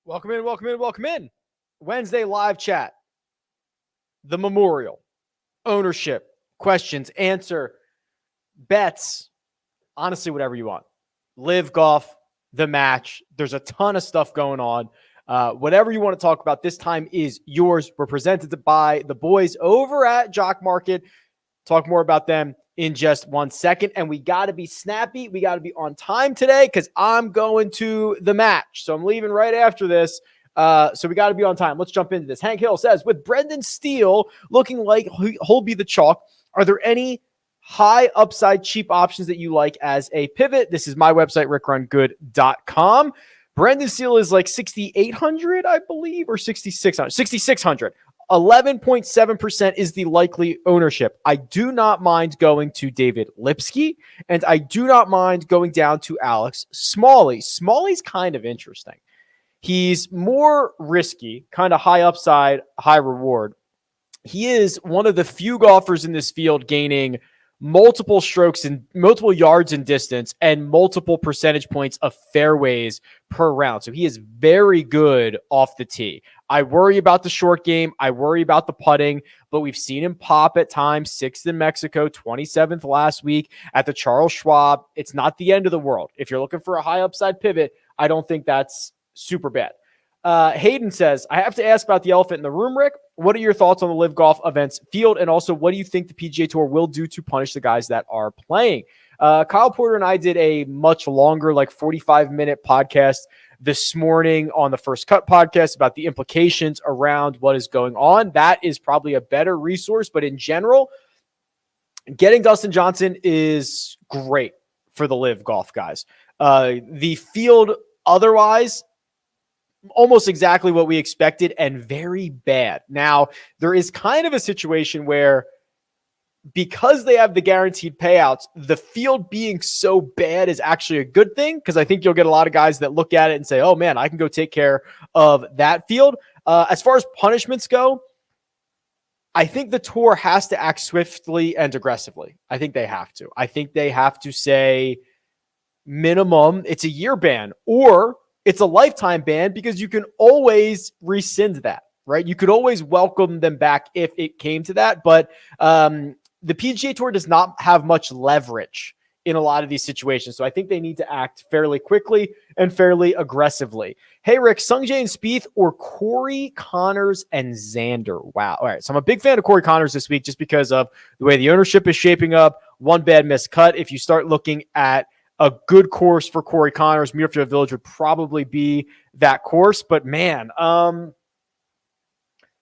Welcome in, welcome in, welcome in. Wednesday live chat. The Memorial. Ownership. Questions. Answer. Bets. Honestly, whatever you want. Live golf. The match. There's a ton of stuff going on. Whatever you want to talk about, this time is yours. We're presented by the boys over at Jock Market. Talk more about them in just 1 second. And we got to be snappy. We got to be on time today because I'm going to the match. So I'm leaving right after this. So we got to be on time. Let's jump into this. Hank Hill says, with Brendan Steele looking like he'll be the chalk, are there any high upside cheap options that you like as a pivot? This is my website, RickRunGood.com. Brendan Steele is like 6,800, I believe, or 6,600. 6,600. 11.7% is the likely ownership. I do not mind going to David Lipsky, and I do not mind going down to Alex Smalley. Smalley's kind of interesting. He's more risky, kind of high upside, high reward. He is one of the few golfers in this field gaining multiple strokes and multiple yards in distance and multiple percentage points of fairways per round. So he is very good off the tee. I worry about the short game. I worry about the putting, but we've seen him pop at times. 6th in Mexico, 27th last week at the Charles Schwab. It's not the end of the world. If you're looking for a high upside pivot, I don't think that's super bad. Hayden says, I have to ask about the elephant in the room, Rick. What are your thoughts on the Live Golf events field? And also, what do you think the PGA Tour will do to punish the guys that are playing? Kyle Porter and I did a much longer, like 45-minute podcast this morning on the First Cut podcast about the implications around what is going on. That is probably a better resource. But in general, getting Dustin Johnson is great for the Live Golf guys. The field otherwise, almost exactly what we expected and very bad. Now, there is kind of a situation where because they have the guaranteed payouts, the field being so bad is actually a good thing because I think you'll get a lot of guys that look at it and say, oh man, I can go take care of that field. As far as punishments go, I think the tour has to act swiftly and aggressively. I think they have to. I think they have to say minimum, it's a year ban or it's a lifetime ban because you can always rescind that, right? You could always welcome them back if it came to that. But the PGA Tour does not have much leverage in a lot of these situations. So I think they need to act fairly quickly and fairly aggressively. Hey, Rick, Sungjae and Spieth or Corey Connors and Xander? Wow. All right. So I'm a big fan of Corey Connors this week just because of the way the ownership is shaping up. One bad miscut. If you start looking at a good course for Corey Connors, Muirfield Village would probably be that course. But man,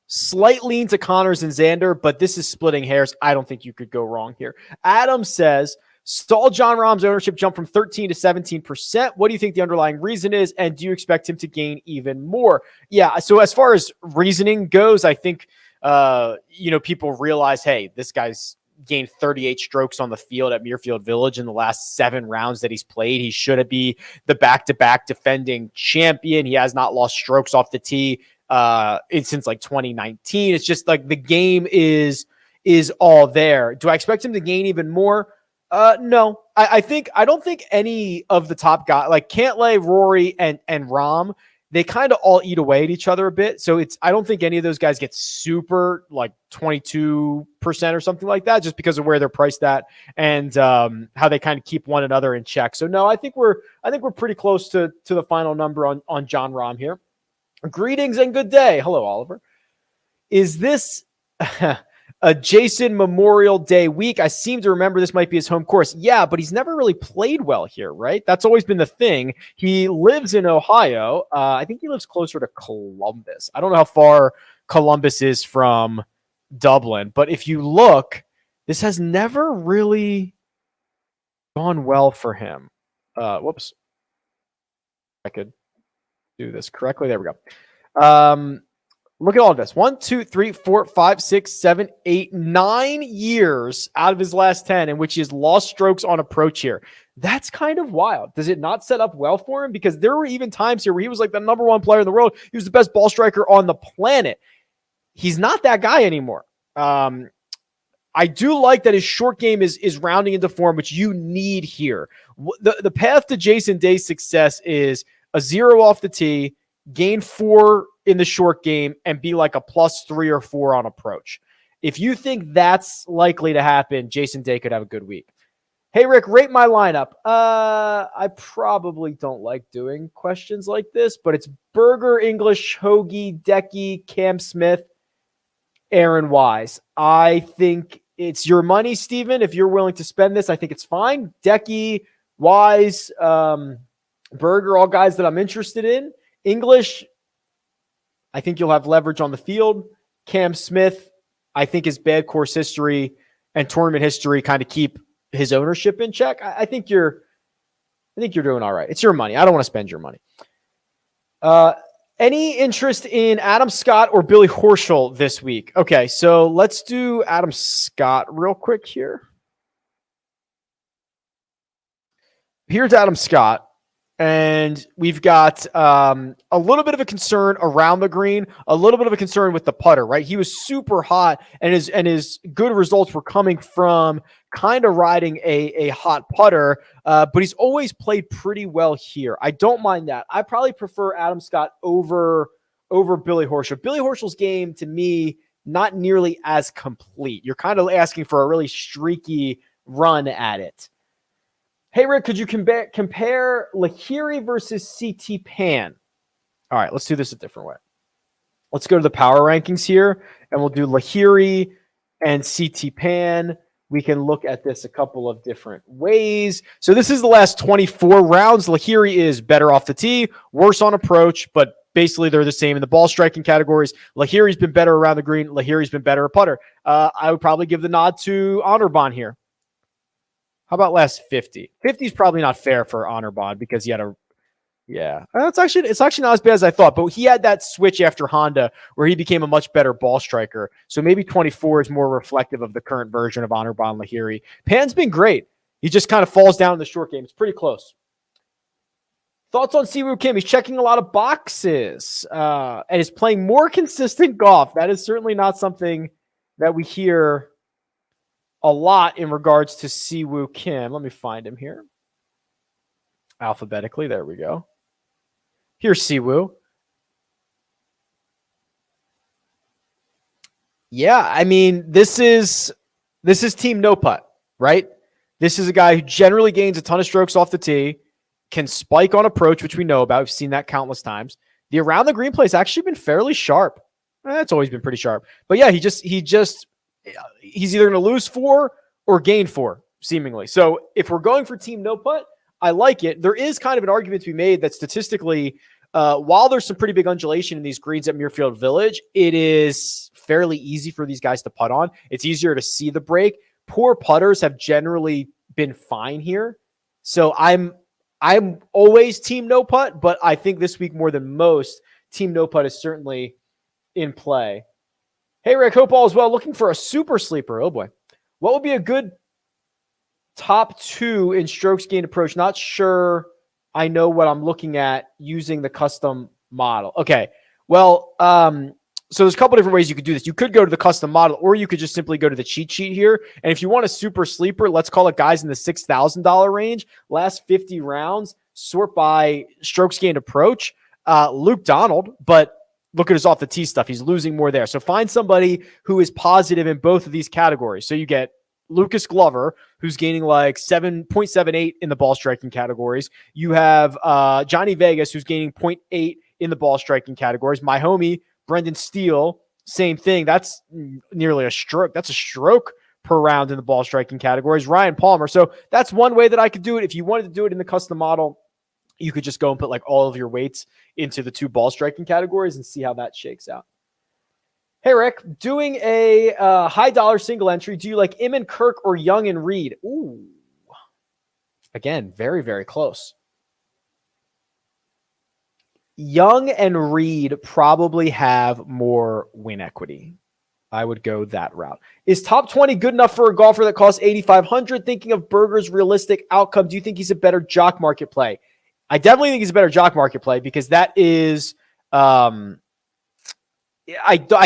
slight lean to Connors and Xander, but this is splitting hairs. I don't think you could go wrong here. Adam says, saw Jon Rahm's ownership jump from 13 to 17%. What do you think the underlying reason is? And do you expect him to gain even more? Yeah. So as far as reasoning goes, I think, people realize, hey, this guy's gained 38 strokes on the field at Muirfield Village in the last 7 rounds that he's played. He should be the back-to-back defending champion. He has not lost strokes off the tee since like 2019. It's just like the game is all there. Do I expect him to gain even more? No. I don't think any of the top guys like Cantlay, Rory, and Rahm, they kind of all eat away at each other a bit. So I don't think any of those guys get super like 22% or something like that, just because of where they're priced at and how they kind of keep one another in check. So no, I think we're pretty close to the final number on Jon Rahm here. Greetings and good day. Hello, Oliver. Is this a Jason Memorial Day week? I seem to remember this might be his home course. Yeah, but he's never really played well here, right? That's always been the thing. He lives in Ohio. I think he lives closer to Columbus. I don't know how far Columbus is from Dublin, but if you look, this has never really gone well for him. Whoops. I could do this correctly. There we go. Look at all of this. 1, 2, 3, 4, 5, 6, 7, 8, 9 years out of his last 10 in which he has lost strokes on approach here. That's kind of wild. Does it not set up well for him? Because there were even times here where he was like the number 1 player in the world. He was the best ball striker on the planet. He's not that guy anymore. I do like that his short game is rounding into form, which you need here. The path to Jason Day's success is a 0 off the tee, gain 4 in the short game, and be like a +3 or 4 on approach. If you think that's likely to happen, Jason Day could have a good week. Hey, Rick, rate my lineup. I probably don't like doing questions like this, but it's Berger, English, Hoagie, Decky, Cam Smith, Aaron Wise. I think it's your money, Steven. If you're willing to spend this, I think it's fine. Decky, Wise, Berger, all guys that I'm interested in. English, I think you'll have leverage on the field. Cam Smith, I think his bad course history and tournament history kind of keep his ownership in check. I think you're doing all right. It's your money. I don't want to spend your money. Any interest in Adam Scott or Billy Horschel this week? Okay, so let's do Adam Scott real quick here. Here's Adam Scott. And we've got a little bit of a concern around the green, a little bit of a concern with the putter, right? He was super hot, and his good results were coming from kind of riding a hot putter, but he's always played pretty well here. I don't mind that. I probably prefer Adam Scott over Billy Horschel. Billy Horschel's game, to me, not nearly as complete. You're kind of asking for a really streaky run at it. Hey, Rick, could you compare Lahiri versus CT Pan? All right, let's do this a different way. Let's go to the power rankings here, and we'll do Lahiri and CT Pan. We can look at this a couple of different ways. So this is the last 24 rounds. Lahiri is better off the tee, worse on approach, but basically they're the same in the ball striking categories. Lahiri's been better around the green. Lahiri's been better a putter. I would probably give the nod to Anirban here. How about last 50? 50 is probably not fair for Anirban because he had it's actually not as bad as I thought, but he had that switch after Honda where he became a much better ball striker. So maybe 24 is more reflective of the current version of Anirban Lahiri. Pan's been great. He just kind of falls down in the short game. It's pretty close. Thoughts on Siwoo Kim? He's checking a lot of boxes and is playing more consistent golf. That is certainly not something that we hear a lot in regards to Siwoo Kim. Let me find him here. Alphabetically, there we go. Here's Siwoo. Yeah, I mean, this is team no putt, right? This is a guy who generally gains a ton of strokes off the tee, can spike on approach, which we know about. We've seen that countless times. The around the green play has actually been fairly sharp. It's always been pretty sharp. But yeah, he's either going to lose 4 or gain 4, seemingly. So if we're going for team no putt, I like it. There is kind of an argument to be made that statistically, while there's some pretty big undulation in these greens at Muirfield Village, it is fairly easy for these guys to putt on. It's easier to see the break. Poor putters have generally been fine here. So I'm always team no putt, but I think this week more than most, team no putt is certainly in play. Hey, Rick, hope all is well. Looking for a super sleeper. Oh, boy. What would be a good top 2 in strokes gained approach? Not sure I know what I'm looking at using the custom model. Okay. Well, so there's a couple different ways you could do this. You could go to the custom model, or you could just simply go to the cheat sheet here. And if you want a super sleeper, let's call it guys in the $6,000 range. Last 50 rounds, sort by strokes gained approach. Luke Donald, but look at his off the tee stuff. He's losing more there. So find somebody who is positive in both of these categories. So you get Lucas Glover, who's gaining like 7.78 in the ball striking categories. You have Johnny Vegas, who's gaining 0.8 in the ball striking categories. My homie, Brendan Steele, same thing. That's nearly a stroke. That's a stroke per round in the ball striking categories. Ryan Palmer. So that's one way that I could do it. If you wanted to do it in the custom model, you could just go and put like all of your weights into the 2 ball striking categories and see how that shakes out. Hey, Rick, doing a high dollar single entry. Do you like Iman, Kirk, or Young and Reed? Ooh, again, very, very close. Young and Reed probably have more win equity. I would go that route. Is top 20 good enough for a golfer that costs $8,500? Thinking of Berger's realistic outcome, do you think he's a better Jock Market play? I definitely think he's a better Jock Market play because that is, I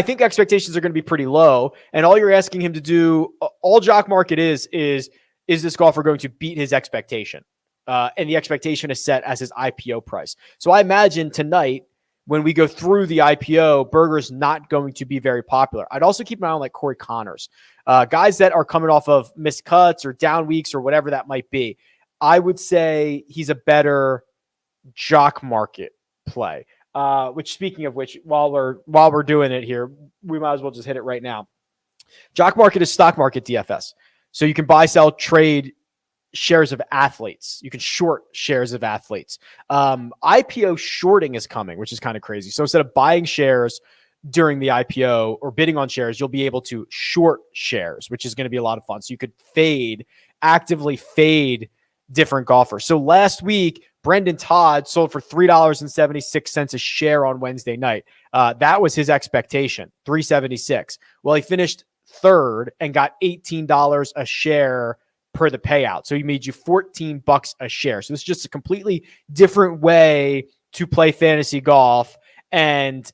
think expectations are going to be pretty low. And all you're asking him to do, all Jock Market is this golfer going to beat his expectation? And the expectation is set as his IPO price. So I imagine tonight when we go through the IPO, Berger's not going to be very popular. I'd also keep an eye on like Corey Connors, guys that are coming off of missed cuts or down weeks or whatever that might be. I would say he's a better Jock Market play. Which, speaking of which, while we're doing it here, we might as well just hit it right now. Jock Market is stock market DFS, so you can buy, sell, trade shares of athletes. You can short shares of athletes. IPO shorting is coming, which is kind of crazy. So instead of buying shares during the IPO or bidding on shares, you'll be able to short shares, which is going to be a lot of fun. So you could actively fade different golfers. So last week, Brendan Todd sold for $3.76 a share on Wednesday night. That was his expectation, $3.76. Well, he finished third and got $18 a share per the payout. So he made you $14 a share. So this is just a completely different way to play fantasy golf. And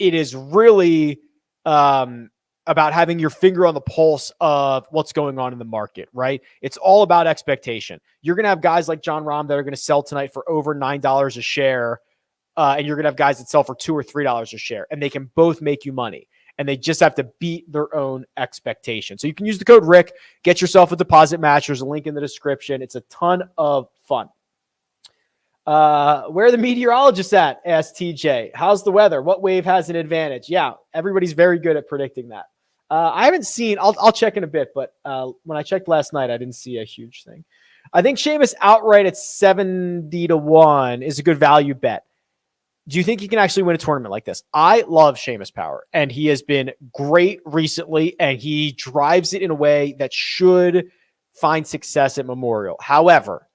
it is really about having your finger on the pulse of what's going on in the market, right? It's all about expectation. You're going to have guys like Jon Rahm that are going to sell tonight for over $9 a share. And you're going to have guys that sell for $2 or $3 a share, and they can both make you money. And they just have to beat their own expectation. So you can use the code Rick, get yourself a deposit match. There's a link in the description. It's a ton of fun. Where are the meteorologists at? Asked TJ. How's the weather? What wave has an advantage? Yeah, everybody's very good at predicting that. I haven't seen, I'll check in a bit, but when I checked last night, I didn't see a huge thing. I think Seamus outright at 70-1 is a good value bet. Do you think he can actually win a tournament like this? I love Seamus Power, and he has been great recently, and he drives it in a way that should find success at Memorial. However,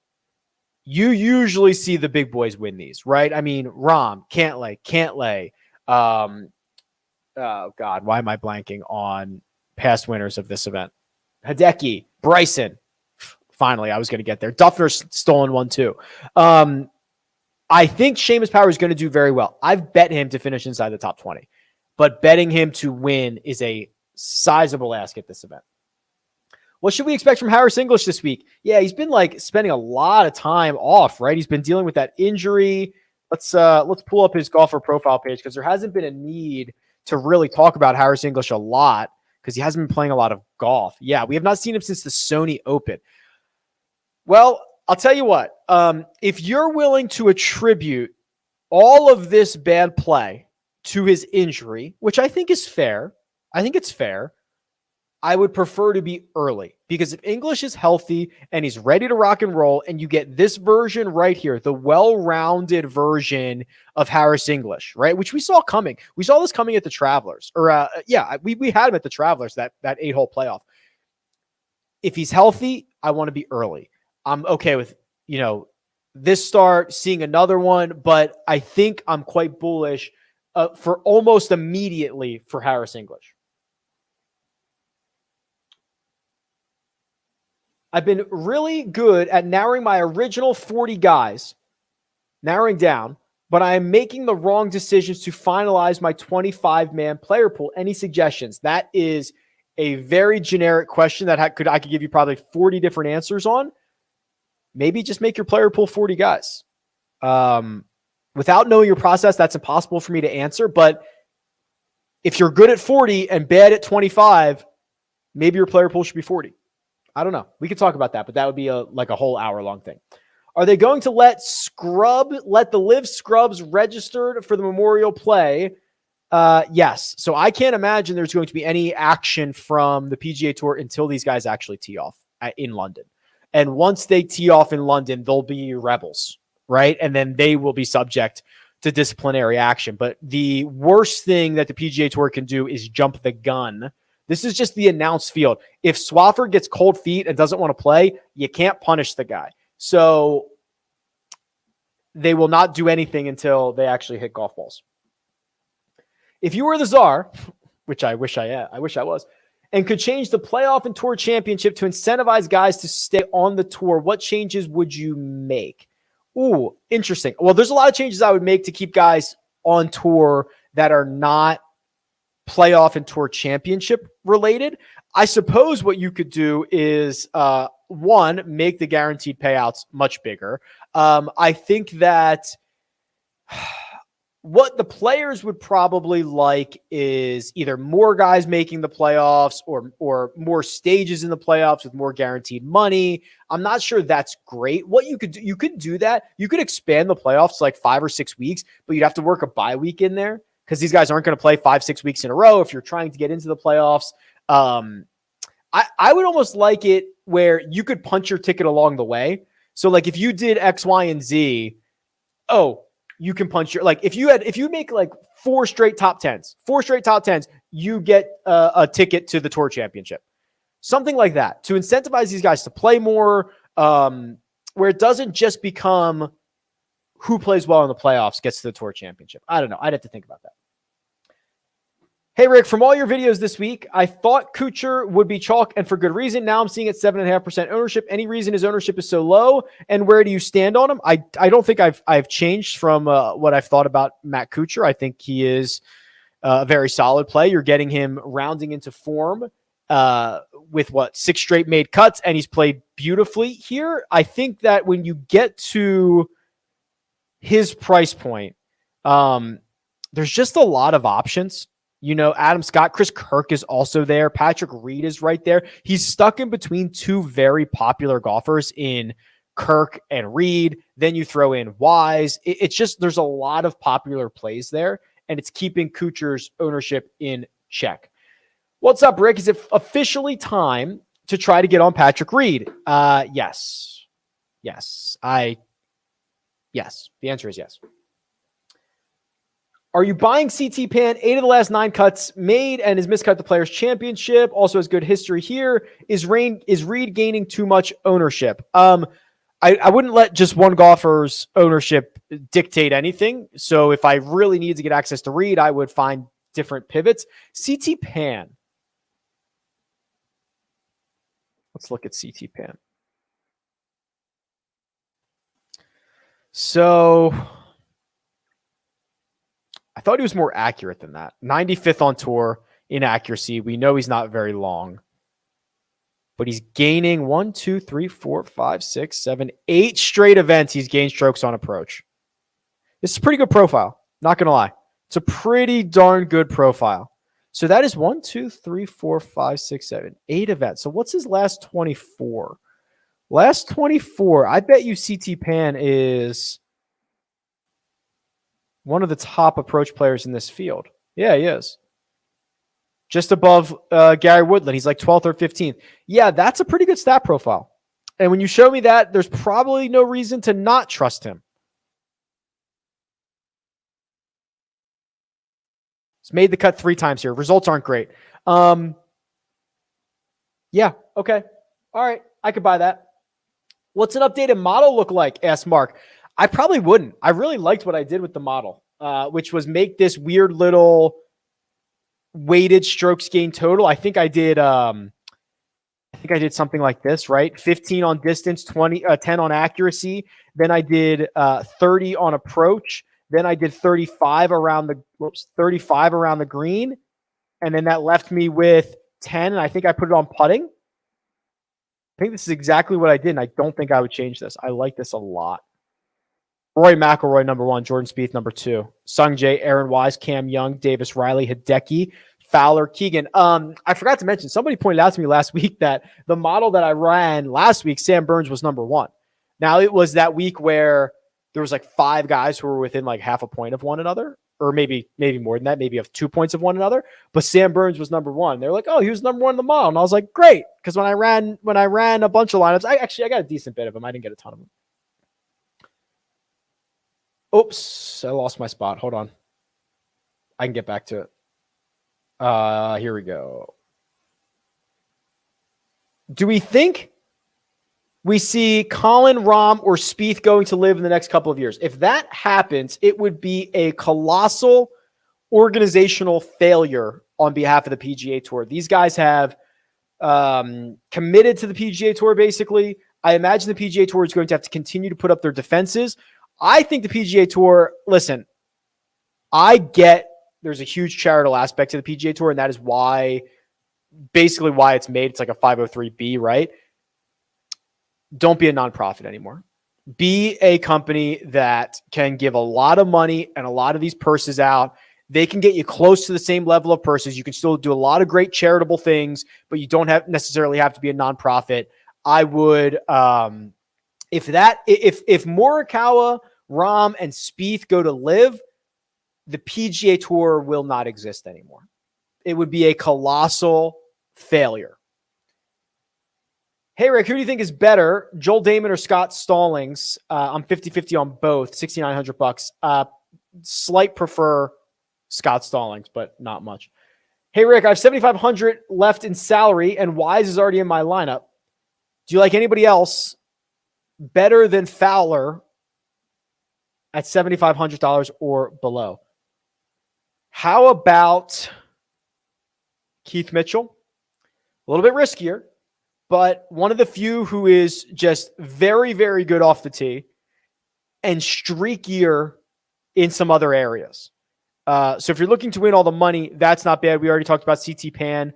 you usually see the big boys win these, right? I mean, Rahm, Cantlay. Oh, God, why am I blanking on past winners of this event? Hideki, Bryson. Finally, I was going to get there. Duffner's stolen one, too. I think Seamus Power is going to do very well. I've bet him to finish inside the top 20, but betting him to win is a sizable ask at this event. What should we expect from Harris English this week? Yeah, he's been like spending a lot of time off, right? He's been dealing with that injury. Let's pull up his golfer profile page because there hasn't been a need to really talk about Harris English a lot because he hasn't been playing a lot of golf. Yeah, we have not seen him since the Sony Open. Well, I'll tell you what, if you're willing to attribute all of this bad play to his injury, which I think is fair, I would prefer to be early because if English is healthy and he's ready to rock and roll and you get this version right here, the well-rounded version of Harris English, right? Which we saw coming. We saw this coming at the Travelers we had him at the Travelers, that 8-hole playoff. If he's healthy, I want to be early. I'm okay with, this start, seeing another one, but I think I'm quite bullish for almost immediately for Harris English. I've been really good at narrowing my original 40 guys, narrowing down, but I am making the wrong decisions to finalize my 25-man player pool. Any suggestions? That is a very generic question that I could give you probably 40 different answers on. Maybe just make your player pool 40 guys. Without knowing your process, that's impossible for me to answer. But if you're good at 40 and bad at 25, maybe your player pool should be 40. I don't know. We could talk about that, but that would be a whole hour-long thing. Are they going to let the Live Scrubs registered for the Memorial play? Yes. So I can't imagine there's going to be any action from the PGA Tour until these guys actually tee off in London. And once they tee off in London, they'll be rebels, right? And then they will be subject to disciplinary action. But the worst thing that the PGA Tour can do is jump the gun. This is just the announced field. If Swafford gets cold feet and doesn't want to play, you can't punish the guy. So they will not do anything until they actually hit golf balls. If you were the czar, which I wish I was, and could change the playoff and tour championship to incentivize guys to stay on the tour, what changes would you make? Ooh, interesting. Well, there's a lot of changes I would make to keep guys on tour that are not playoff and tour championship related. I suppose what you could do is, one, make the guaranteed payouts much bigger. I think that what the players would probably like is either more guys making the playoffs or more stages in the playoffs with more guaranteed money. I'm not sure that's great. What you could do, you could do that. You could expand the playoffs to like 5 or 6 weeks, but you'd have to work a bye week in there because these guys aren't going to play 5-6 weeks in a row if you're trying to get into the playoffs. I would almost like it where you could punch your ticket along the way. So like if you did X, Y, and Z, you can punch your, like if you make like 4 straight top 10s, you get a ticket to the tour championship, something like that to incentivize these guys to play more, where it doesn't just become who plays well in the playoffs gets to the tour championship. I don't know. I'd have to think about that. Hey, Rick, from all your videos this week, I thought Kuchar would be chalk, and for good reason. Now I'm seeing it 7.5% ownership. Any reason his ownership is so low, and where do you stand on him? I don't think I've changed from what I've thought about Matt Kuchar. I think he is a very solid play. You're getting him rounding into form with 6 straight made cuts, and he's played beautifully here. I think that when you get to his price point, there's just a lot of options. You know, Adam Scott, Chris Kirk is also there. Patrick Reed is right there. He's stuck in between 2 very popular golfers in Kirk and Reed. Then you throw in Wise. It's just, there's a lot of popular plays there, and it's keeping Kuchar's ownership in check. What's up, Rick? Is it officially time to try to get on Patrick Reed? Yes. Yes. Yes. The answer is yes. Are you buying CT Pan? 8 of the last 9 cuts made and is miscut the Players Championship. Also has good history here. Is Reed gaining too much ownership? I wouldn't let just one golfer's ownership dictate anything. So if I really need to get access to Reed, I would find different pivots. CT Pan. Let's look at CT Pan. So I thought he was more accurate than that. 95th on tour in accuracy. We know he's not very long, but he's gaining 1, 2, 3, 4, 5, 6, 7, 8 straight events. He's gained strokes on approach. This is a pretty good profile. Not going to lie. It's a pretty darn good profile. So that is 1, 2, 3, 4, 5, 6, 7, 8 events. So what's his last 24? Last 24. I bet you CT Pan is one of the top approach players in this field. Yeah, he is. Just above Gary Woodland. He's like 12th or 15th. Yeah, that's a pretty good stat profile. And when you show me that, there's probably no reason to not trust him. He's made the cut 3 times here. Results aren't great. Yeah, okay. All right, I could buy that. What's an updated model look like? Asked Mark. I probably wouldn't. I really liked what I did with the model, which was make this weird little weighted strokes gain total. I think I did something like this, right? 15 on distance, 10 on accuracy. Then I did 30 on approach. Then I did 35 around the green. And then that left me with 10. And I think I put it on putting. I think this is exactly what I did. And I don't think I would change this. I like this a lot. Rory McIlroy, number 1. Jordan Spieth, number 2. Sung Jae, Aaron Wise, Cam Young, Davis Riley, Hideki, Fowler, Keegan. I forgot to mention, somebody pointed out to me last week that the model that I ran last week, Sam Burns was number 1. Now, it was that week where there was like 5 guys who were within like half a point of one another, or maybe more than that, maybe of 2 points of one another. But Sam Burns was number 1. They're like, oh, he was number 1 in the model. And I was like, great. Because when I ran a bunch of lineups, I got a decent bit of them. I didn't get a ton of them. Oops, I lost my spot. Hold on. I can get back to it. Here we go. Do we think we see Colin, Rahm, or Spieth going to live in the next couple of years? If that happens, it would be a colossal organizational failure on behalf of the PGA Tour. These guys have committed to the PGA Tour, basically. I imagine the PGA Tour is going to have to continue to put up their defenses. I think the PGA Tour, listen, I get there's a huge charitable aspect to the PGA Tour, and that is basically why it's made. It's like a 503B, right? Don't be a nonprofit anymore. Be a company that can give a lot of money and a lot of these purses out. They can get you close to the same level of purses. You can still do a lot of great charitable things, but you don't necessarily have to be a nonprofit. I would, if Morikawa, Rahm, and Spieth go to live, the PGA Tour will not exist anymore. It would be a colossal failure. Hey, Rick, who do you think is better, Joel Dahmen or Scott Stallings? I'm 50-50 on both, $6,900. Slight prefer Scott Stallings, but not much. Hey, Rick, I have $7,500 left in salary, and Wise is already in my lineup. Do you like anybody else better than Fowler at $7,500 or below? How about Keith Mitchell? A little bit riskier, but one of the few who is just very, very good off the tee and streakier in some other areas. So if you're looking to win all the money, that's not bad. We already talked about CT Pan.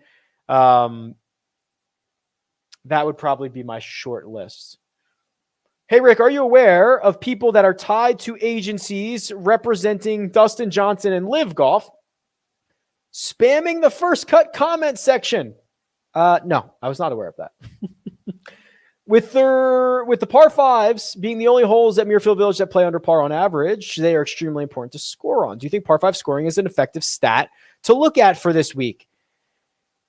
That would probably be my short list. Hey, Rick, are you aware of people that are tied to agencies representing Dustin Johnson and Live Golf spamming the first cut comment section? No, I was not aware of that. With the par fives being the only holes at Muirfield Village that play under par on average, they are extremely important to score on. Do you think par five scoring is an effective stat to look at for this week?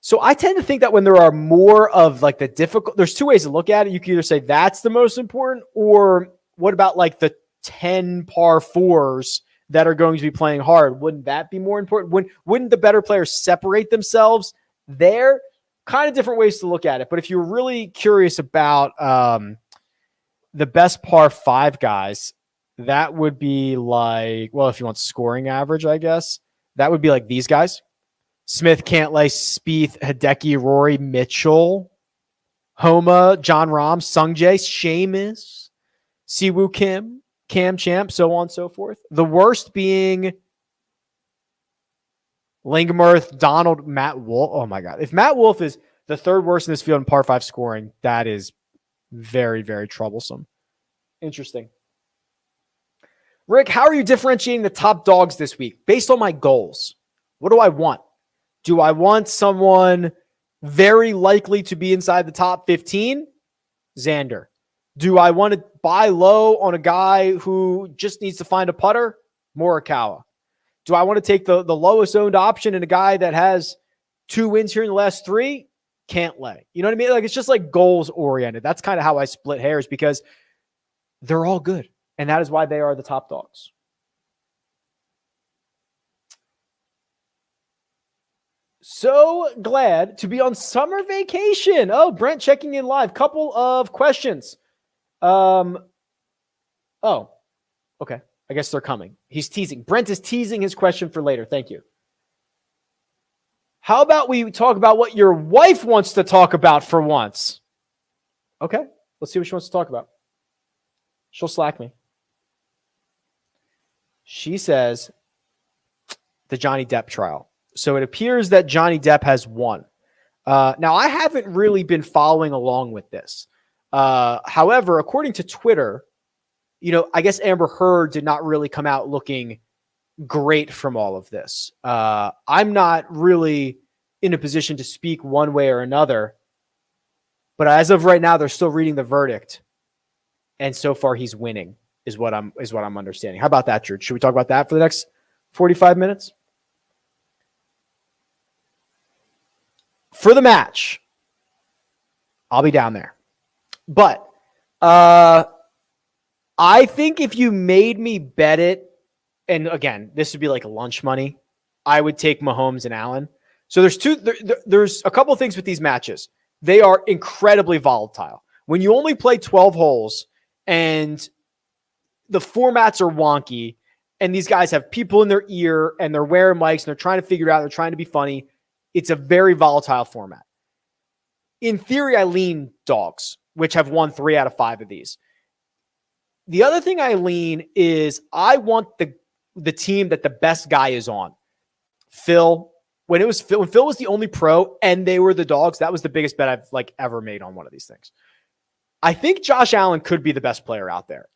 So I tend to think that when there are more of like the difficult, there's two ways to look at it. You can either say that's the most important, or what about like the 10 par fours that are going to be playing hard? Wouldn't that be more important? Wouldn't the better players separate themselves there? Kind of different ways to look at it. But if you're really curious about the best par five guys, that would be like, well, if you want scoring average, I guess, that would be like these guys. Smith, Cantlay, Spieth, Hideki, Rory, Mitchell, Homa, John Rahm, Sungjae, Seamus, Siwoo Kim, Cam Champ, so on and so forth. The worst being Lingmerth, Donald, Matt Wolff. Oh my God. If Matt Wolff is the third worst in this field in par five scoring, that is very, very troublesome. Interesting. Rick, how are you differentiating the top dogs this week? Based on my goals, what do I want? Do I want someone very likely to be inside the top 15? Xander. Do I want to buy low on a guy who just needs to find a putter? Morikawa. Do I want to take the lowest owned option in a guy that has 2 wins here in the last 3? Cantlay. You know what I mean? Like, it's just like goals oriented. That's kind of how I split hairs, because they're all good. And that is why they are the top dogs. So glad to be on summer vacation. Oh, Brent checking in live. Couple of questions. Oh, okay. I guess they're coming. He's teasing. Brent is teasing his question for later. Thank you. How about we talk about what your wife wants to talk about for once? Okay. Let's see what she wants to talk about. She'll slack me. She says the Johnny Depp trial. So it appears that Johnny Depp has won. Now, I haven't really been following along with this. However, according to Twitter, I guess Amber Heard did not really come out looking great from all of this. I'm not really in a position to speak one way or another, but as of right now, they're still reading the verdict. And so far he's winning is what I'm understanding. How about that, Drew? Should we talk about that for the next 45 minutes? For the match, I'll be down there. But I think if you made me bet it, and again, this would be like lunch money, I would take Mahomes and Allen. So there's a couple of things with these matches. They are incredibly volatile. When you only play 12 holes and the formats are wonky and these guys have people in their ear and they're wearing mics and they're trying to figure it out, they're trying to be funny, it's a very volatile format. In theory, I lean dogs, which have won 3 out of 5 of these. The other thing I lean is I want the team that the best guy is on. Phil, when Phil was the only pro and they were the dogs, that was the biggest bet I've ever made on one of these things. I think Josh Allen could be the best player out there.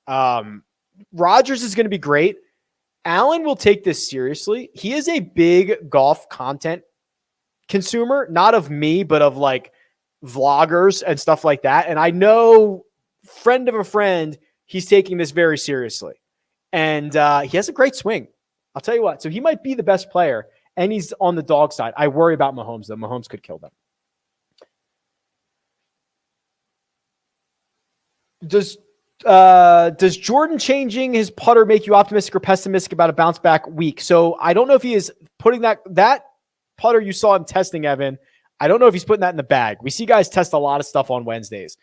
Rodgers is going to be great. Allen will take this seriously. He is a big golf content consumer, not of me, but of like vloggers and stuff like that. And I know, friend of a friend, he's taking this very seriously. And he has a great swing. I'll tell you what. So he might be the best player, and he's on the dog side. I worry about Mahomes, though. Mahomes could kill them. Does Jordan changing his putter make you optimistic or pessimistic about a bounce back week? So I don't know if he is putting that putter you saw him testing, Evan. I don't know if he's putting that in the bag. We see guys test a lot of stuff on Wednesdays.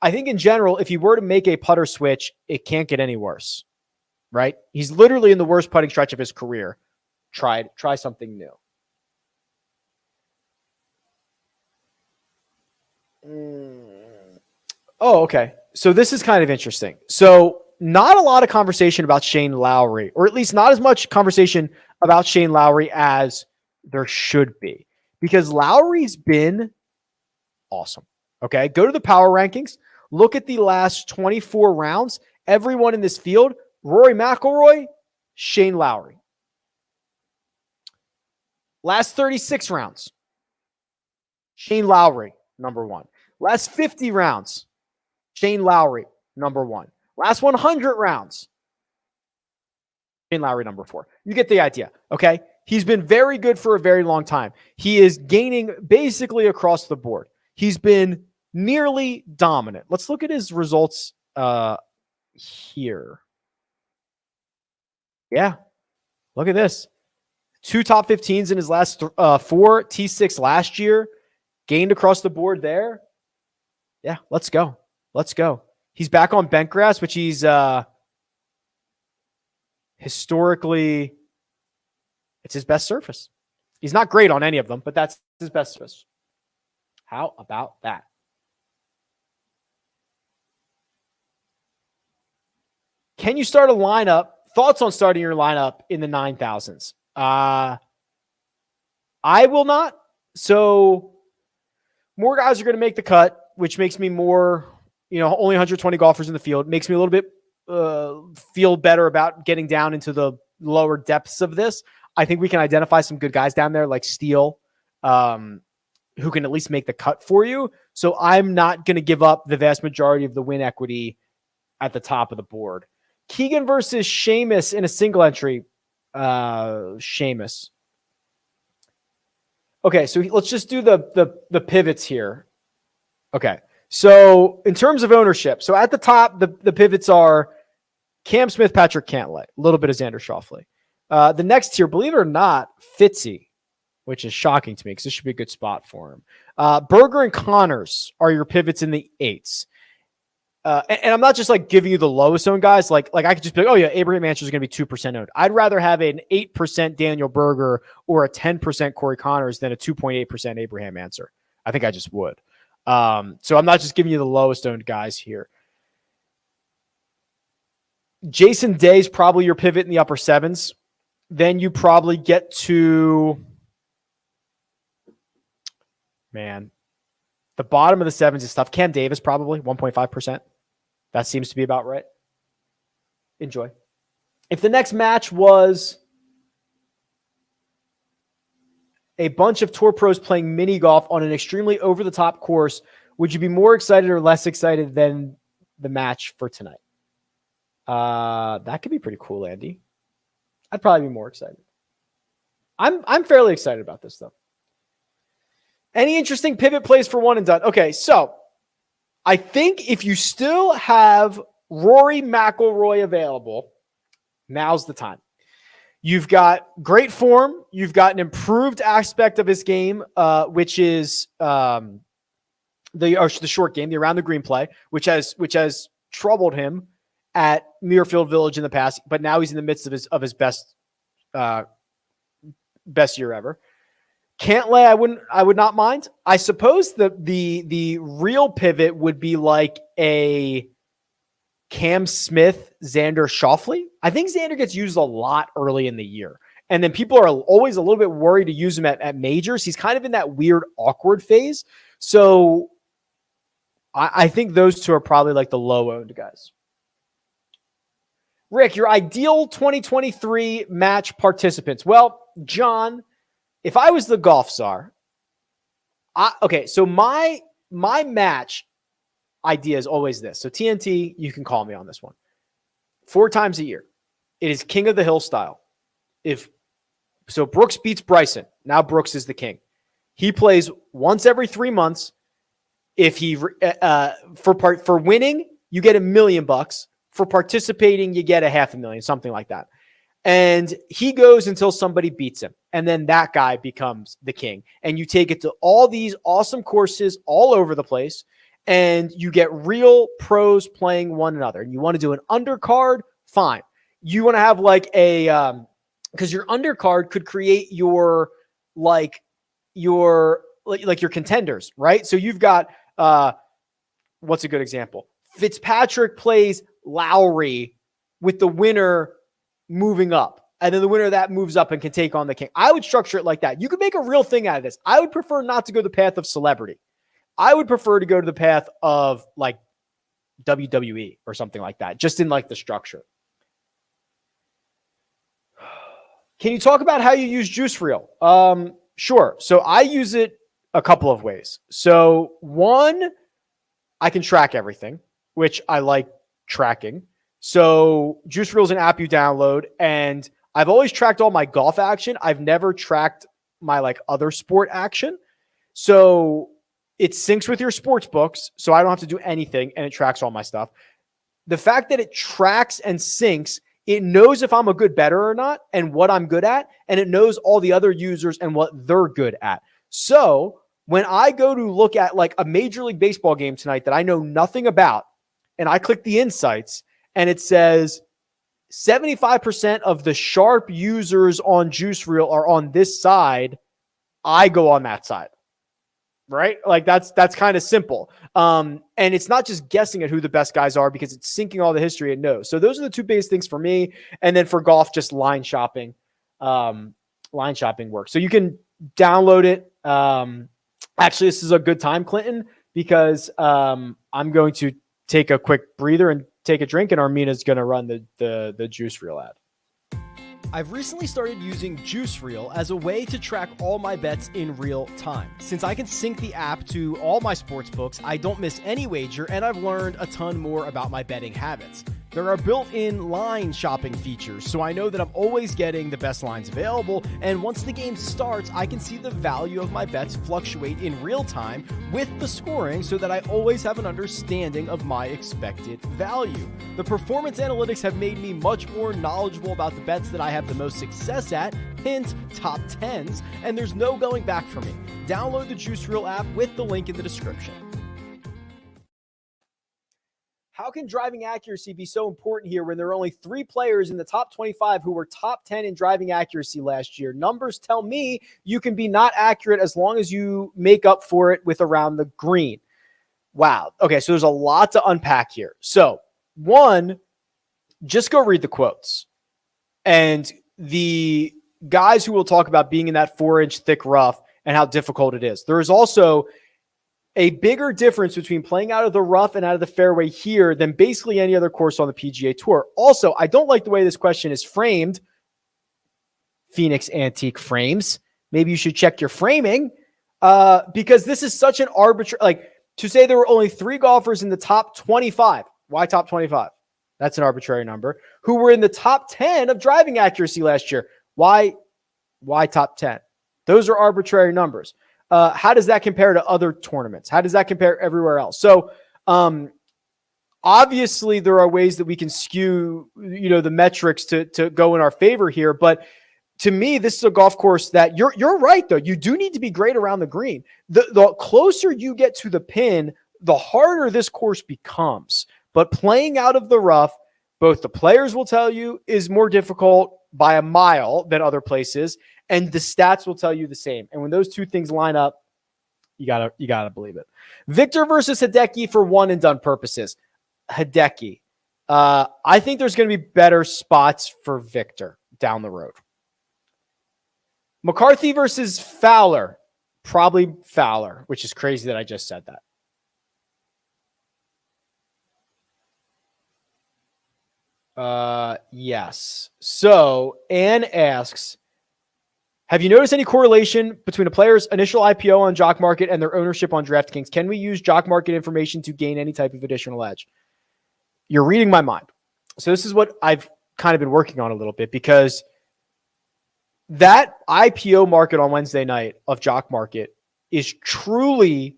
I think in general, if he were to make a putter switch, it can't get any worse, right? He's literally in the worst putting stretch of his career. Try something new. Oh, okay. So this is kind of interesting. So not a lot of conversation about Shane Lowry, or at least not as much conversation about Shane Lowry as there should be, because Lowry's been awesome. Okay. Go to the power rankings. Look at the last 24 rounds. Everyone in this field, Rory McIlroy, Shane Lowry. Last 36 rounds, Shane Lowry, number one. Last 50 rounds, Shane Lowry, number one. Last 100 rounds, Shane Lowry, number four. You get the idea, okay? He's been very good for a very long time. He is gaining basically across the board. He's been nearly dominant. Let's look at his results here. Yeah, look at this. 2 top 15s in his last 4, T6 last year. Gained across the board there. Yeah, let's go. Let's go. He's back on bent grass, which he's historically, it's his best surface. He's not great on any of them, but that's his best surface. How about that? Can you start a lineup? Thoughts on starting your lineup in the 9,000s? I will not. So more guys are going to make the cut, which makes me more, only 120 golfers in the field. Makes me a little bit feel better about getting down into the lower depths of this. I think we can identify some good guys down there like Steele, who can at least make the cut for you. So I'm not going to give up the vast majority of the win equity at the top of the board. Keegan versus Seamus in a single entry. Seamus. Okay, so let's just do the pivots here. Okay, so in terms of ownership, so at the top, the pivots are Cam Smith, Patrick Cantlay, a little bit of Xander Schauffele. The next tier, believe it or not, Fitzy, which is shocking to me because this should be a good spot for him. Berger and Connors are your pivots in the 8s. And I'm not just like giving you the lowest owned guys. Like I could just be like, oh yeah, Abraham Answer is going to be 2% owned. I'd rather have an 8% Daniel Berger or a 10% Corey Connors than a 2.8% Abraham Answer. I think I just would. So I'm not just giving you the lowest owned guys here. Jason Day's probably your pivot in the upper 7s. Then you probably get to, the bottom of the 7s is tough. Cam Davis probably 1.5%. That seems to be about right. Enjoy. If the next match was a bunch of tour pros playing mini golf on an extremely over-the-top course, would you be more excited or less excited than the match for tonight? That could be pretty cool, Andy. I'd probably be more excited. I'm fairly excited about this, though. Any interesting pivot plays for one and done? Okay, so I think if you still have Rory McIlroy available, now's the time. You've got great form. You've got an improved aspect of his game, which is the short game, the around the green play, which has troubled him at Muirfield Village in the past, but now he's in the midst of his best year ever. Cantlay, I would not mind. I suppose the real pivot would be like a Cam Smith, Xander Schauffele. I think Xander gets used a lot early in the year. And then people are always a little bit worried to use him at majors. He's kind of in that weird, awkward phase. So I think those two are probably like the low-owned guys. Rick, your ideal 2023 match participants. Well, John, if I was the golf czar, so my match idea is always this. So TNT, you can call me on this one. 4 times a year. It is King of the Hill style. So Brooks beats Bryson. Now Brooks is the king. He plays once every 3 months. If he for winning, you get $1 million. For participating, you get $500,000, something like that. And he goes until somebody beats him. And then that guy becomes the king. And you take it to all these awesome courses all over the place. And you get real pros playing one another. And you want to do an undercard? Fine. You want to have like because your undercard could create your contenders, right? So you've got, what's a good example? Fitzpatrick plays Lowry with the winner moving up. And then the winner of that moves up and can take on the king. I would structure it like that. You could make a real thing out of this. I would prefer not to go the path of celebrity. I would prefer to go to the path of like WWE or something like that, just in like the structure. Can you talk about how you use Juice Reel? Sure. So I use it a couple of ways. So one, I can track everything, which I like tracking. So Juice Reel is an app you download, and I've always tracked all my golf action. I've never tracked my like other sport action. So it syncs with your sports books, so I don't have to do anything, and it tracks all my stuff. The fact that it tracks and syncs, it knows if I'm a good bettor or not and what I'm good at, and it knows all the other users and what they're good at. So when I go to look at like a Major League Baseball game tonight that I know nothing about, and I click the insights, and it says 75% of the sharp users on Juice Reel are on this side, I go on that side. Right? Like that's kind of simple. And it's not just guessing at who the best guys are because it's syncing all the history it knows. So those are the two biggest things for me. And then for golf, just line shopping. Line shopping works. So you can download it. Actually, this is a good time, Clinton, because I'm going to take a quick breather and take a drink, and Armina's going to run the Juice Reel ad. I've recently started using Juice Reel as a way to track all my bets in real time. Since I can sync the app to all my sports books, I don't miss any wager, and I've learned a ton more about my betting habits. There are built-in line shopping features, so I know that I'm always getting the best lines available, and once the game starts, I can see the value of my bets fluctuate in real time with the scoring so that I always have an understanding of my expected value. The performance analytics have made me much more knowledgeable about the bets that I have the most success at, hint, top 10s, and there's no going back for me. Download the Juice Reel app with the link in the description. How can driving accuracy be so important here when there are only 3 players in the top 25 who were top 10 in driving accuracy last year? Numbers tell me you can be not accurate as long as you make up for it with around the green. Wow. Okay, so there's a lot to unpack here. So, one, just go read the quotes. And the guys who will talk about being in that 4-inch thick rough and how difficult it is. There is also a bigger difference between playing out of the rough and out of the fairway here than basically any other course on the PGA Tour. Also, I don't like the way this question is framed. Phoenix Antique Frames. Maybe you should check your framing because this is such an arbitrary, like to say there were only 3 golfers in the top 25. Why top 25? That's an arbitrary number. Who were in the top 10 of driving accuracy last year. Why top 10? Those are arbitrary numbers. How does that compare to other tournaments? How does that compare everywhere else? So, obviously there are ways that we can skew, the metrics to go in our favor here. But to me, this is a golf course that you're right though. You do need to be great around the green. The closer you get to the pin, the harder this course becomes. But playing out of the rough, both the players will tell you is more difficult by a mile than other places. And the stats will tell you the same. And when those two things line up, you gotta believe it. Viktor versus Hideki for one and done purposes. Hideki. I think there's going to be better spots for Viktor down the road. McCarthy versus Fowler. Probably Fowler, which is crazy that I just said that. Yes. So Anne asks, have you noticed any correlation between a player's initial IPO on Jock Market and their ownership on DraftKings? Can we use Jock Market information to gain any type of additional edge? You're reading my mind. So this is what I've kind of been working on a little bit, because that IPO market on Wednesday night of Jock Market is truly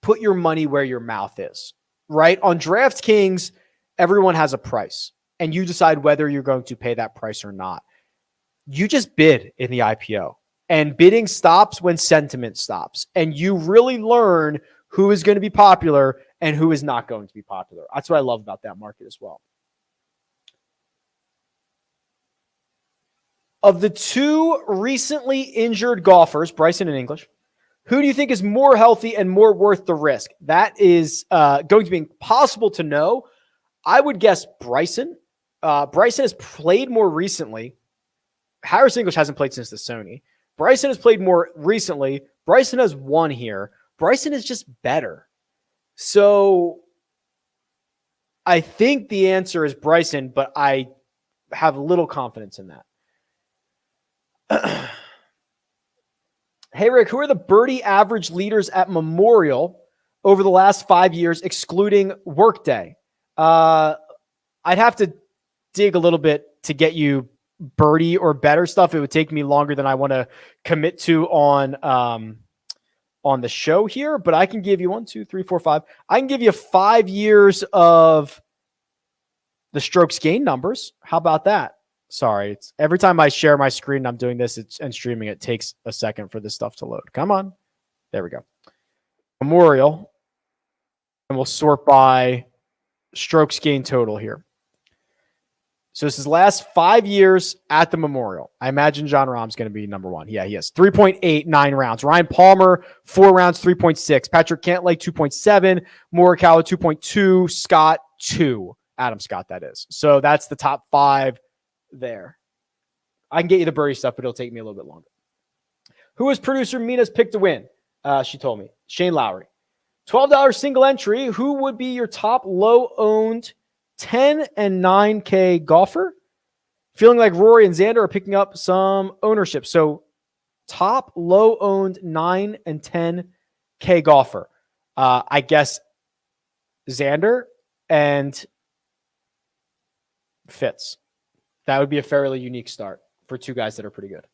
put your money where your mouth is, right? On DraftKings, everyone has a price, and you decide whether you're going to pay that price or not. You just bid in the IPO, and bidding stops when sentiment stops, and you really learn who is going to be popular and who is not going to be popular. That's what I love about that market as well. Of the two recently injured golfers, Bryson and English, who do you think is more healthy and more worth the risk? That is going to be impossible to know. I would guess Bryson. Bryson has played more recently. Harris English hasn't played since the Sony. Bryson has played more recently. Bryson has won here. Bryson is just better. So I think the answer is Bryson, but I have little confidence in that. Hey, Rick, who are the birdie average leaders at Memorial over the last 5 years, excluding Workday? I'd have to dig a little bit to get you birdie or better stuff. It would take me longer than I want to commit to on the show here, but I can give you 1, 2, 3, 4, 5. I can give you 5 years of the strokes gain numbers. How about that? Sorry, it's every time I share my screen, I'm doing this and streaming. It takes a second for this stuff to load. Come on. There we go. Memorial. And we'll sort by strokes gain total here. So this is last 5 years at the Memorial. I imagine John Rahm's going to be number one. Yeah, he is. 3.89 rounds. Ryan Palmer, 4 rounds, 3.6. Patrick Cantlay, 2.7. Morikawa, 2.2. Scott, 2. Adam Scott, that is. So that's the top 5 there. I can get you the birdie stuff, but it'll take me a little bit longer. Who is producer Mina's pick to win? She told me. Shane Lowry. $12 single entry. Who would be your top low-owned 10 and 9K golfer? Feeling like Rory and Xander are picking up some ownership. So top low-owned 9 and 10K golfer. I guess Xander and Fitz. That would be a fairly unique start for two guys that are pretty good.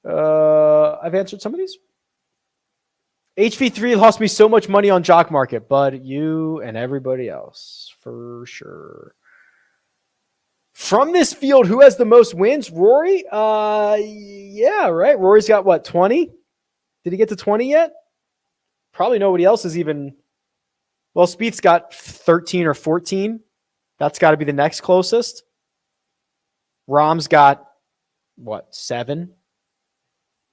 I've answered some of these. HV3 lost me so much money on Jock Market, but you and everybody else, for sure. From this field, who has the most wins? Rory? Yeah, right. Rory's got what, 20? Did he get to 20 yet? Probably nobody else is even. Well, Spieth's got 13 or 14. That's got to be the next closest. Rahm's got, what, 7?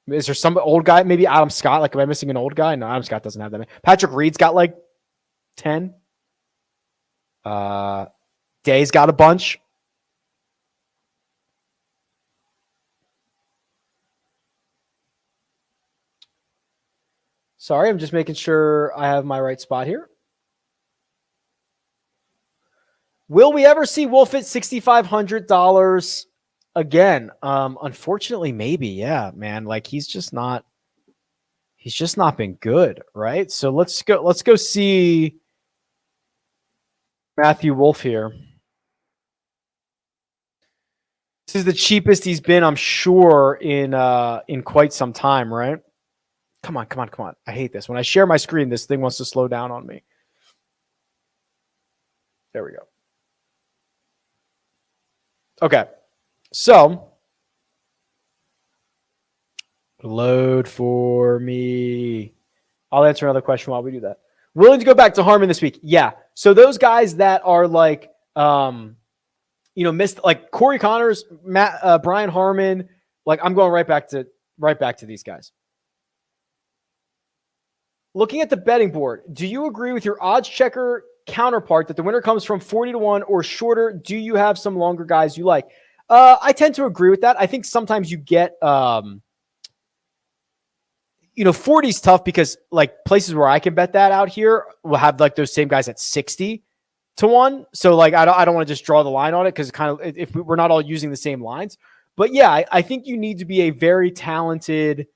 Is there some old guy? Maybe Adam Scott. Like, am I missing an old guy? No, Adam Scott doesn't have that many. Patrick Reed's got like 10. Day's got a bunch. Sorry, I'm just making sure I have my right spot here. Will we ever see Wolf at $6,500 again? Unfortunately, maybe. Yeah, man. Like he's just not been good, right? So let's go see Matthew Wolf here. This is the cheapest he's been, I'm sure, in quite some time, right? Come on. I hate this. When I share my screen, this thing wants to slow down on me. There we go. Okay. So, load for me. I'll answer another question while we do that. Willing to go back to Harmon this week? Yeah. So those guys that are like, missed, like Corey Connors, Brian Harmon, like I'm going right back to these guys. Looking at the betting board, do you agree with your odds checker counterpart that the winner comes from 40-1 or shorter? Do you have some longer guys you like? I tend to agree with that. I think sometimes you get, 40 is tough because like places where I can bet that out here will have like those same guys at 60-1. So like, I don't want to just draw the line on it because kind of if we're not all using the same lines. But yeah, I think you need to be a very talented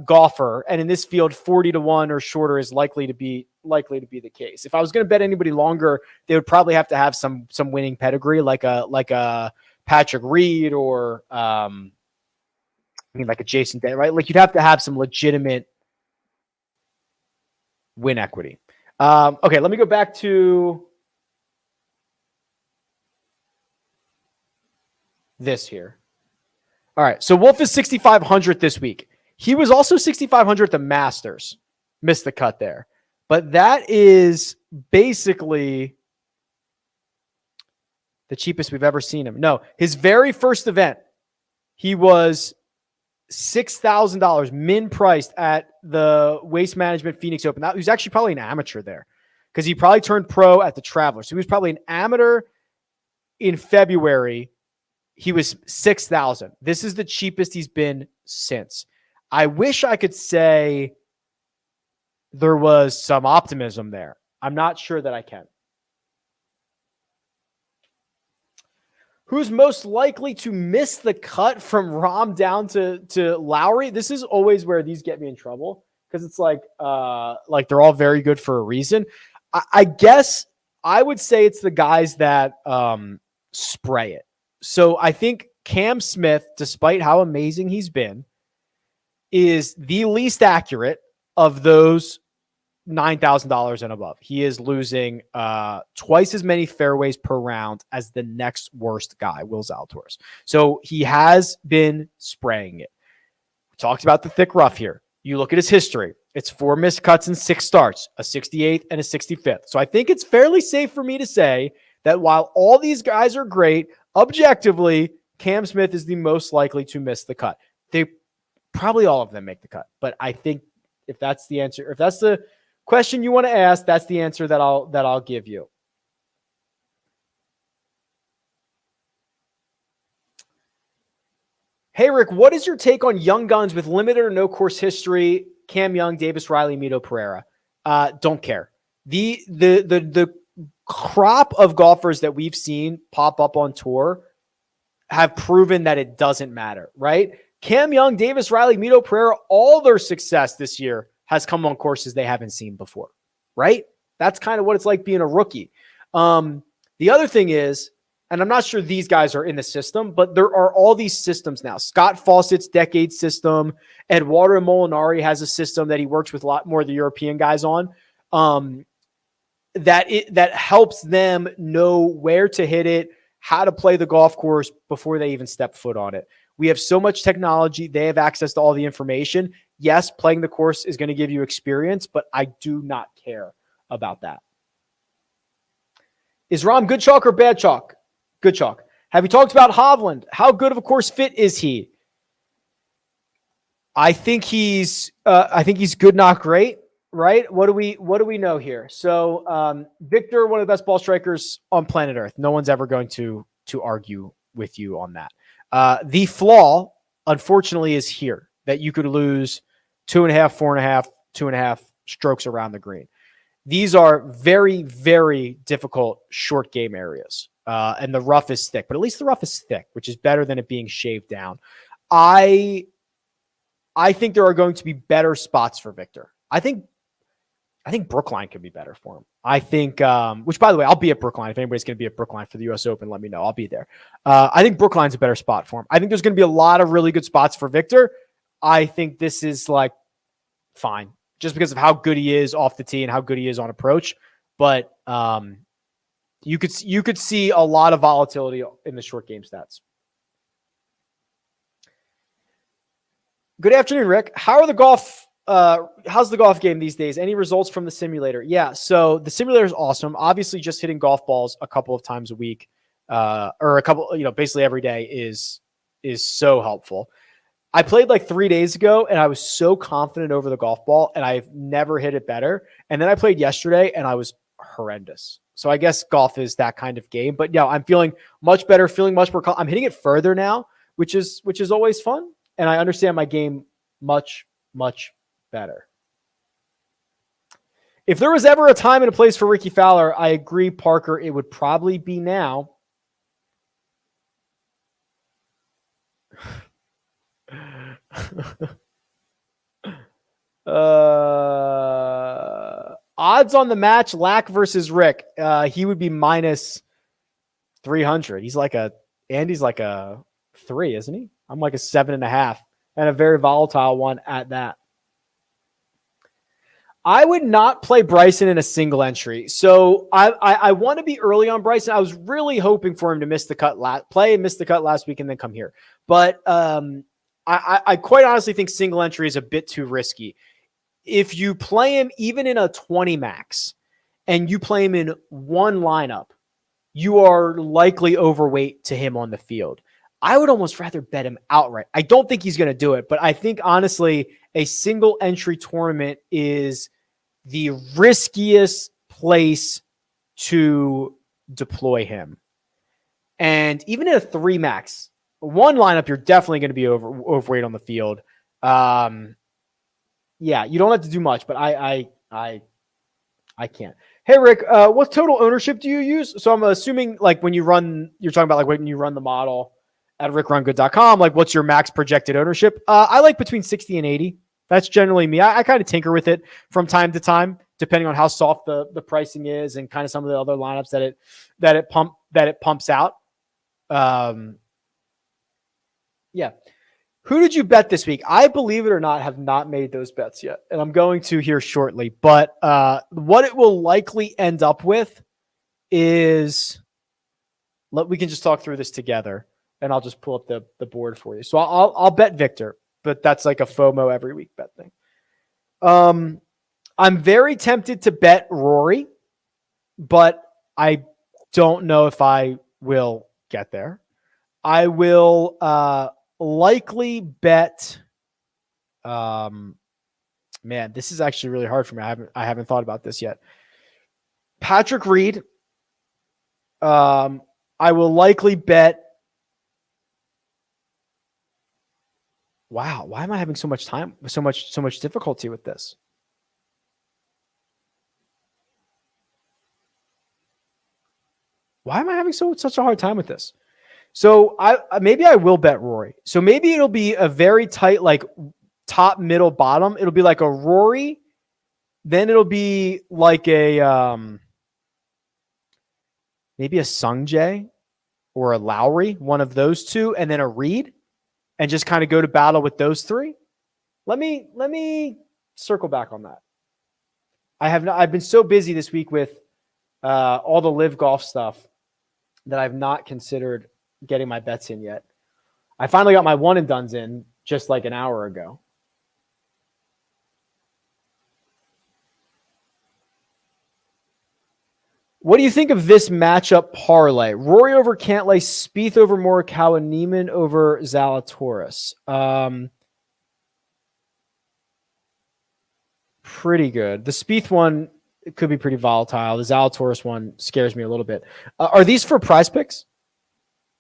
golfer, and in this field, 40-1 or shorter is likely to be the case. If I was going to bet anybody longer, they would probably have to have some winning pedigree, like a Patrick Reed or like a Jason Day, right? Like you'd have to have some legitimate win equity. Okay, let me go back to this here. All right, so Wolf is 6,500 this week. He was also 6,500 at the Masters. Missed the cut there. But that is basically the cheapest we've ever seen him. No, his very first event, he was $6,000 min priced at the Waste Management Phoenix Open. He was actually probably an amateur there because he probably turned pro at the Traveler. So he was probably an amateur in February. He was 6,000. This is the cheapest he's been since. I wish I could say there was some optimism there. I'm not sure that I can. Who's most likely to miss the cut from Rahm down to Lowry? This is always where these get me in trouble because it's like they're all very good for a reason. I guess I would say it's the guys that spray it. So I think Cam Smith, despite how amazing he's been, is the least accurate of those $9,000 and above. He is losing twice as many fairways per round as the next worst guy, Will Zalatoris. So he has been spraying it. We talked about the thick rough here. You look at his history. It's 4 missed cuts and 6 starts, a 68th and a 65th. So I think it's fairly safe for me to say that while all these guys are great, objectively, Cam Smith is the most likely to miss the cut. They probably all of them make the cut, but I think if that's the answer, if that's the question you want to ask, that's the answer that I'll give you. Hey Rick, what is your take on young guns with limited or no course history? Cam Young, Davis Riley, Mito Pereira. Don't care. The crop of golfers that we've seen pop up on tour have proven that it doesn't matter, right? Cam Young, Davis Riley, Mito Pereira, all their success this year has come on courses they haven't seen before, right? That's kind of what it's like being a rookie. The other thing is, and I'm not sure these guys are in the system, but there are all these systems now. Scott Fawcett's decade system, Eduardo Molinari has a system that he works with a lot more of the European guys on, that helps them know where to hit it, how to play the golf course before they even step foot on it. We have so much technology. They have access to all the information. Yes, playing the course is going to give you experience, but I do not care about that. Is Rahm good chalk or bad chalk? Good chalk. Have you talked about Hovland? How good of a course fit is he? I think he's good, not great, right? What do we know here? So Viktor, one of the best ball strikers on planet Earth. No one's ever going to argue with you on that. The flaw, unfortunately, is here that you could lose 2.5, 4.5, 2.5 strokes around the green. These are very, very difficult short game areas. And the rough is thick, but at least the rough is thick, which is better than it being shaved down. I think there are going to be better spots for Viktor. I think Brookline could be better for him. I think, which by the way, I'll be at Brookline. If anybody's going to be at Brookline for the US Open, let me know. I'll be there. I think Brookline's a better spot for him. I think there's going to be a lot of really good spots for Viktor. I think this is like fine just because of how good he is off the tee and how good he is on approach. But you could see a lot of volatility in the short game stats. Good afternoon, Rick. How's the golf game these days? Any results from the simulator? Yeah, so the simulator is awesome. Obviously, just hitting golf balls a couple of times a week, or a couple, basically every day is so helpful. I played like 3 days ago, and I was so confident over the golf ball, and I've never hit it better. And then I played yesterday, and I was horrendous. So I guess golf is that kind of game. But yeah, I'm feeling much better, feeling much more. I'm hitting it further now, which is always fun. And I understand my game much, much better. If there was ever a time and a place for Ricky Fowler, I agree, Parker, it would probably be now. Odds on the match, Lack versus Rick. He would be minus 300. Andy's like a 3, isn't he? I'm like a 7.5, and a very volatile one at that. I would not play Bryson in a single entry. So I want to be early on Bryson. I was really hoping for him to miss the cut last week and then come here. But I quite honestly think single entry is a bit too risky. If you play him even in a 20 max and you play him in one lineup, you are likely overweight to him on the field. I would almost rather bet him outright. I don't think he's going to do it, but I think honestly a single entry tournament is the riskiest place to deploy him. And even in a 3 max, one lineup, you're definitely going to be overweight on the field. Yeah, you don't have to do much, but I can't. Hey, Rick, what total ownership do you use? So I'm assuming like when you run, you're talking about like when you run the model at RickRunGood.com, like what's your max projected ownership? I like between 60 and 80. That's generally me. I kind of tinker with it from time to time, depending on how soft the pricing is and kind of some of the other lineups that it pumps out. Yeah. Who did you bet this week? I, believe it or not, have not made those bets yet, and I'm going to here shortly. But what it will likely end up with is, we can just talk through this together, and I'll just pull up the board for you. So I'll bet Viktor, but that's like a FOMO every week bet thing. I'm very tempted to bet Rory, but I don't know if I will get there. I will likely bet. Man, this is actually really hard for me. I haven't thought about this yet. Patrick Reed. I will likely bet. Wow, why am I having so much difficulty with this? Why am I having such a hard time with this? So maybe I will bet Rory. So maybe it'll be a very tight, like top, middle, bottom. It'll be like a Rory. Then it'll be like a maybe a Sungjae or a Lowry, one of those two, and then a Reed, and just kind of go to battle with those three. Let me circle back on that. I've been so busy this week with all the live golf stuff that I've not considered getting my bets in yet. I finally got my one and dones in just like an hour ago. What do you think of this matchup parlay? Rory over Cantlay, Spieth over Morikawa, Neiman over Zalatoris. Pretty good. The Spieth one, it could be pretty volatile. The Zalatoris one scares me a little bit. Are these for PrizePicks?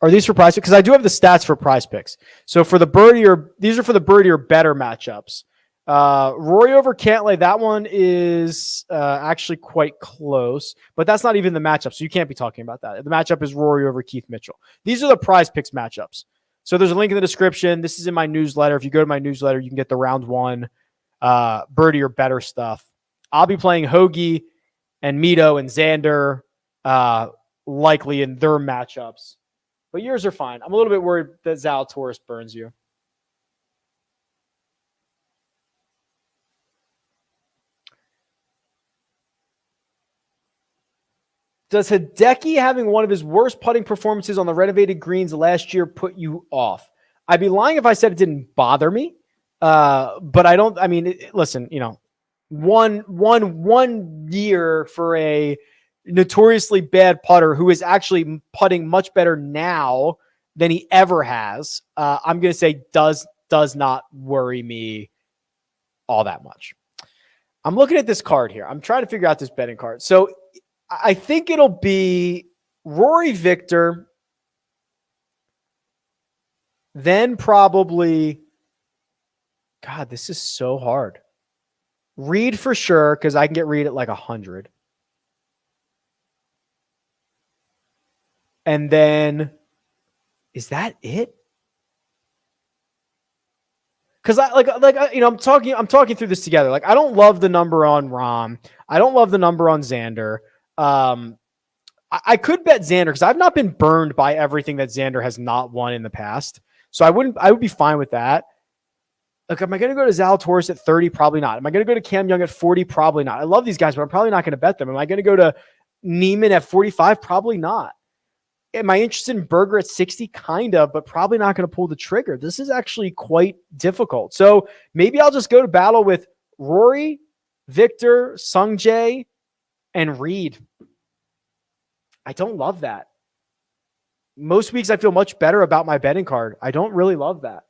Because I do have the stats for PrizePicks. So for the birdie these are for the birdie or better matchups. Rory over Cantlay, that one is actually quite close, but that's not even the matchup, so you can't be talking about that. The matchup is Rory over Keith Mitchell. These are the PrizePicks matchups. So there's a link in the description. This is in my newsletter. If you go to my newsletter, you can get the round one birdie or better stuff. I'll be playing Hoagie and Mito and Xander likely in their matchups. But yours are fine. I'm a little bit worried that Zalatoris burns you. Does Hideki having one of his worst putting performances on the renovated greens last year put you off? I'd be lying if I said it didn't bother me. But I don't. I mean, listen. You know, one year for a notoriously bad putter who is actually putting much better now than he ever has. I'm going to say does not worry me all that much. I'm looking at this card here. I'm trying to figure out this betting card. So I think it'll be Rory, Viktor, then probably, God, this is so hard. Reed for sure, because I can get Reed at like 100. And then, is that it? Because I'm talking through this together. Like, I don't love the number on Rahm. I don't love the number on Xander. I could bet Xander because I've not been burned by everything that Xander has not won in the past. So I would be fine with that. Like, am I going to go to Zalatoris at 30? Probably not. Am I going to go to Cam Young at 40? Probably not. I love these guys, but I'm probably not going to bet them. Am I going to go to Niemann at 45? Probably not. Am I interested in Berger at 60? Kind of, but probably not going to pull the trigger. This is actually quite difficult. So maybe I'll just go to battle with Rory, Viktor, Sungjae, and Reed. I don't love that. Most weeks I feel much better about my betting card. I don't really love that.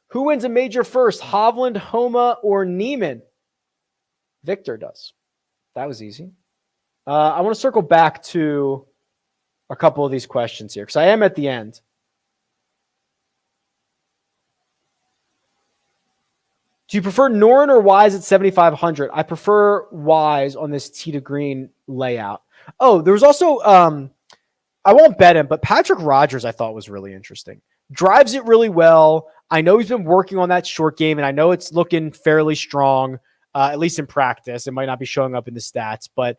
Who wins a major first? Hovland, Homa, or Niemann? Viktor does. That was easy. I want to circle back to a couple of these questions here because I am at the end. Do you prefer Noren or Wise at 7,500? I prefer Wise on this tee to green layout. Oh, there was also, I won't bet him, but Patrick Rogers I thought was really interesting. Drives it really well. I know he's been working on that short game, and I know it's looking fairly strong, at least in practice. It might not be showing up in the stats, but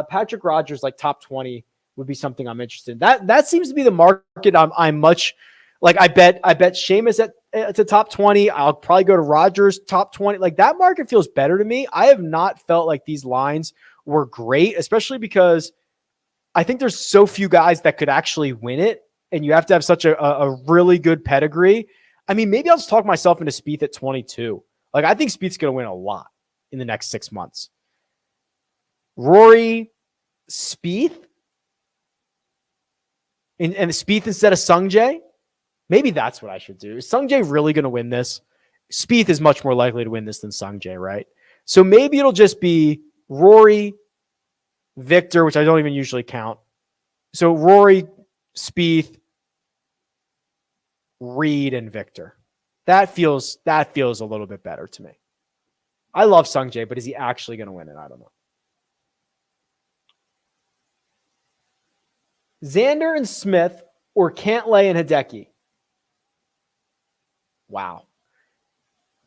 Patrick Rogers, like top 20, would be something I'm interested in. That seems to be the market I'm much like. I bet Seamus at the top 20. I'll probably go to Rogers top 20. Like, that market feels better to me. I have not felt like these lines were great, especially because I think there's so few guys that could actually win it, and you have to have such a really good pedigree. I mean, maybe I'll just talk myself into Spieth at 22. Like, I think Spieth's going to win a lot in the next 6 months. Rory, Spieth, and Spieth instead of Sungjae. Maybe that's what I should do. Is Sungjae really going to win this? Spieth is much more likely to win this than Sungjae, right? So maybe it'll just be Rory, Viktor, which I don't even usually count. So Rory, Spieth, Reed, and Viktor. That feels a little bit better to me. I love Sungjae, but is he actually going to win it? I don't know. Xander and Smith or Cantlay and Hideki? Wow.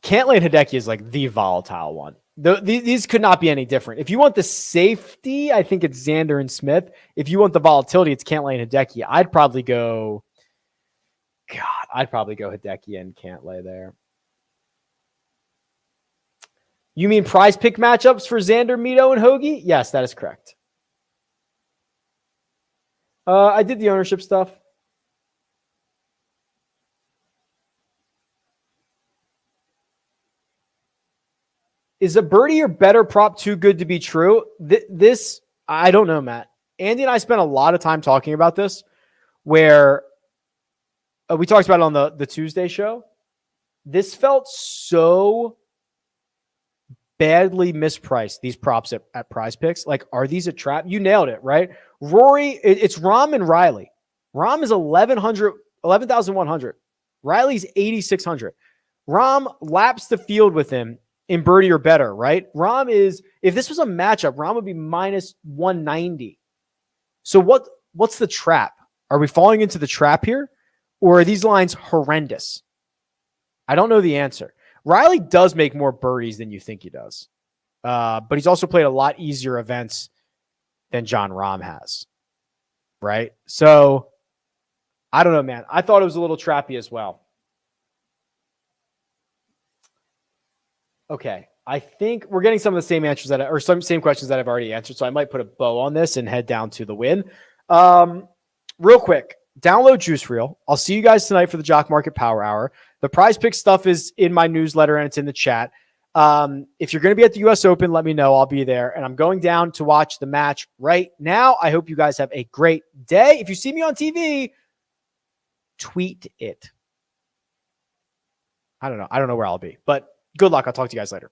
Cantlay and Hideki is like the volatile one. These could not be any different. If you want the safety, I think it's Xander and Smith. If you want the volatility, it's Cantlay and Hideki. I'd probably go Hideki and Cantlay there. You mean prize pick matchups for Xander, Mito, and Hoagie? Yes, that is correct. I did the ownership stuff. Is a birdie or better prop too good to be true? This, I don't know, Matt. Andy and I spent a lot of time talking about this, where we talked about it on the Tuesday show. This felt so badly mispriced, these props at PrizePicks. Like, are these a trap? You nailed it, right? Rory, it's Rahm and Riley. Rahm is 11,100. Riley's 8,600. Rahm laps the field with him in birdie or better, right? Rahm is, if this was a matchup, Rahm would be minus 190. So what's the trap? Are we falling into the trap here? Or are these lines horrendous? I don't know the answer. Riley does make more birdies than you think he does. But he's also played a lot easier events than Jon Rahm has. Right? So, I don't know, man. I thought it was a little trappy as well. Okay. I think we're getting some of the same answers some same questions that I've already answered. So I might put a bow on this and head down to the win. Real quick, download Juice Reel. I'll see you guys tonight for the Jock Market Power Hour. The PrizePicks stuff is in my newsletter and it's in the chat. If you're going to be at the US Open, let me know. I'll be there. And I'm going down to watch the match right now. I hope you guys have a great day. If you see me on TV, tweet it. I don't know where I'll be, but good luck. I'll talk to you guys later.